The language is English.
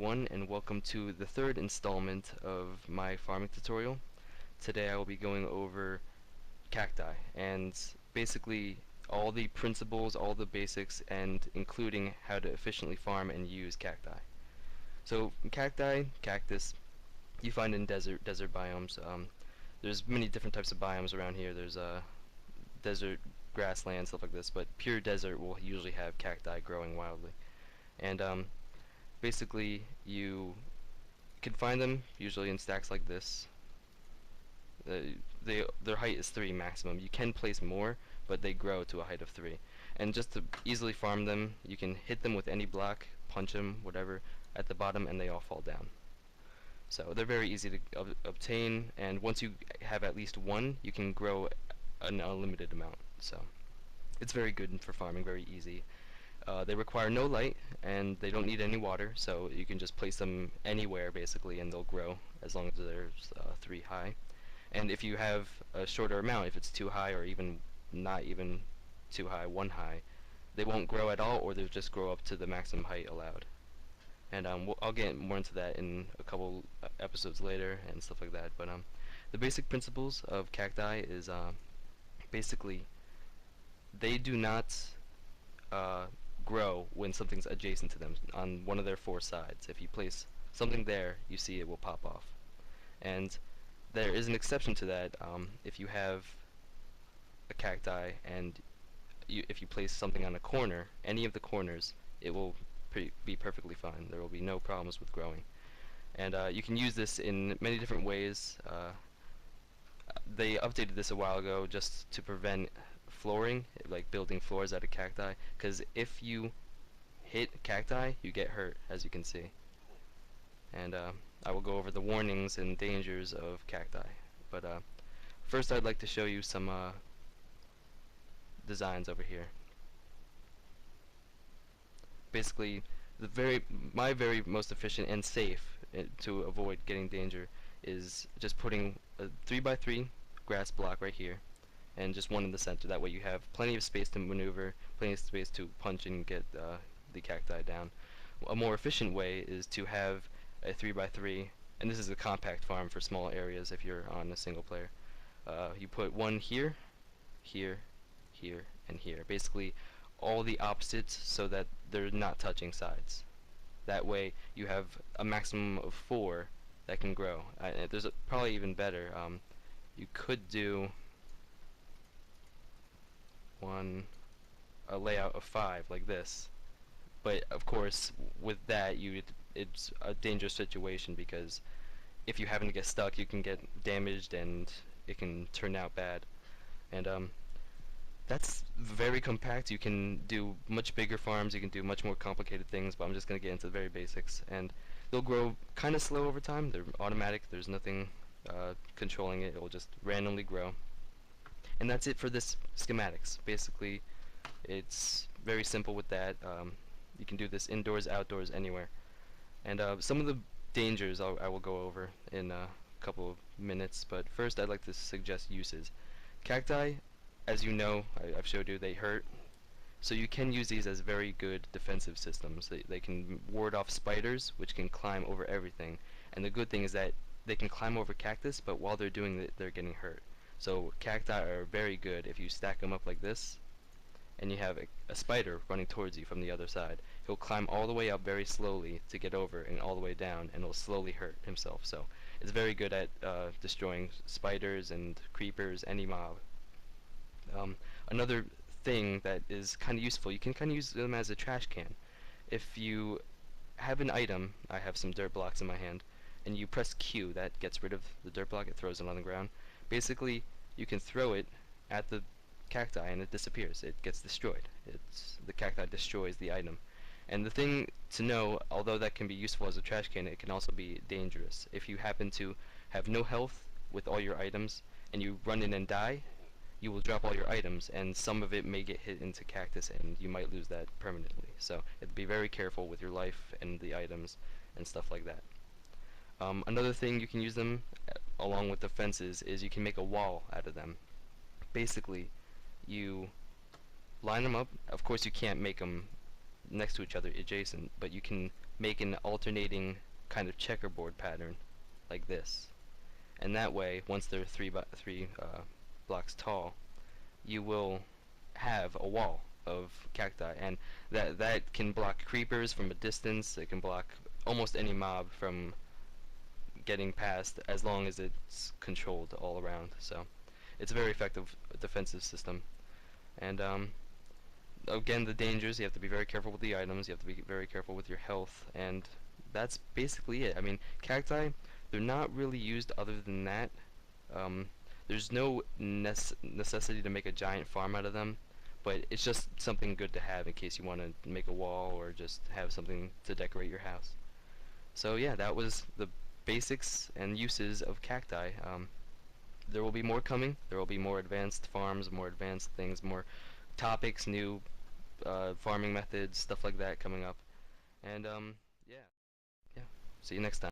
everyone, and welcome to the third installment of my farming tutorial. Today I will be going over cacti and basically all the principles, all the basics, and including how to efficiently farm and use cacti. So cacti, cactus, you find in desert biomes. There's many different types of biomes around here. There's desert, grassland, stuff like this, but pure desert will usually have cacti growing wildly. And basically, you can find them usually in stacks like this. Their height is 3 maximum. You can place more, but they grow to a height of 3. And just to easily farm them, you can hit them with any block, punch them, whatever, at the bottom, and they all fall down. So they're very easy to obtain, and once you have at least one, you can grow an unlimited amount. So it's very good for farming, very easy. They require no light, and they don't need any water, so you can just place them anywhere basically and they'll grow as long as there's 3 high. And if you have a shorter amount, if it's 2 high or even not even 2 high, 1 high, they won't grow at all, or they'll just grow up to the maximum height allowed. And I'll get more into that in a couple episodes later and stuff like that. But the basic principles of cacti is basically they do not grow when something's adjacent to them on one of their 4 sides. If you place something there, you see it will pop off. And there is an exception to that. If you have a cacti and if you place something on a corner, any of the corners, it will be perfectly fine. There will be no problems with growing. And you can use this in many different ways. They updated this a while ago just to prevent flooring, like building floors out of cacti, because if you hit cacti, you get hurt, as you can see. And I will go over the warnings and dangers of cacti. But first I'd like to show you some designs over here. Basically, my very most efficient and safe to avoid getting danger is just putting a 3x3 grass block right here and just one in the center. That way you have plenty of space to maneuver, plenty of space to punch and get the cacti down. A more efficient way is to have a 3x3, and this is a compact farm for small areas if you're on a single player. You put one here, here, here, and here. Basically all the opposites so that they're not touching sides. That way you have a maximum of 4 that can grow. There's probably even better. You could do a layout of 5 like this, but of course with that it's a dangerous situation, because if you happen to get stuck, you can get damaged and it can turn out bad. And that's very compact. You can do much bigger farms, you can do much more complicated things, but I'm just going to get into the very basics. And they'll grow kind of slow over time. They're automatic. There's nothing controlling it. It will just randomly grow. And that's it for this schematics. Basically, it's very simple with that. You can do this indoors, outdoors, anywhere. And some of the dangers I will go over in a couple of minutes, but first I'd like to suggest uses. Cacti, as you know, I've showed you, they hurt. So you can use these as very good defensive systems. They can ward off spiders, which can climb over everything. And the good thing is that they can climb over cactus, but while they're doing it, they're getting hurt. So cacti are very good if you stack them up like this, and you have a spider running towards you from the other side. He'll climb all the way up very slowly to get over, and all the way down, and he'll slowly hurt himself. So it's very good at destroying spiders and creepers, any mob. Another thing that is kind of useful, you can kind of use them as a trash can. If you have an item, I have some dirt blocks in my hand, and you press Q, that gets rid of the dirt block, it throws it on the ground. Basically, you can throw it at the cacti and it disappears. It gets destroyed. The cacti destroys the item. And the thing to know, although that can be useful as a trash can, it can also be dangerous. If you happen to have no health with all your items and you run in and die, you will drop all your items, and some of it may get hit into cactus and you might lose that permanently. So be very careful with your life and the items and stuff like that. Another thing you can use them along with the fences is you can make a wall out of them. Basically, you line them up. Of course you can't make them next to each other, adjacent, but you can make an alternating kind of checkerboard pattern like this. And that way, once they're three blocks tall, you will have a wall of cacti, and that can block creepers from a distance. It can block almost any mob from getting past, as long as it's controlled all around. So it's a very effective defensive system. And again, the dangers: you have to be very careful with the items. You have to be very careful with your health, and that's basically it. I mean, cacti, they're not really used other than that. Um, there's no necessity to make a giant farm out of them, but it's just something good to have in case you want to make a wall or just have something to decorate your house. So yeah, that was the basics and uses of cacti. There will be more coming. There will be more advanced farms, more advanced things, more topics, new farming methods, stuff like that coming up. And yeah, yeah. See you next time.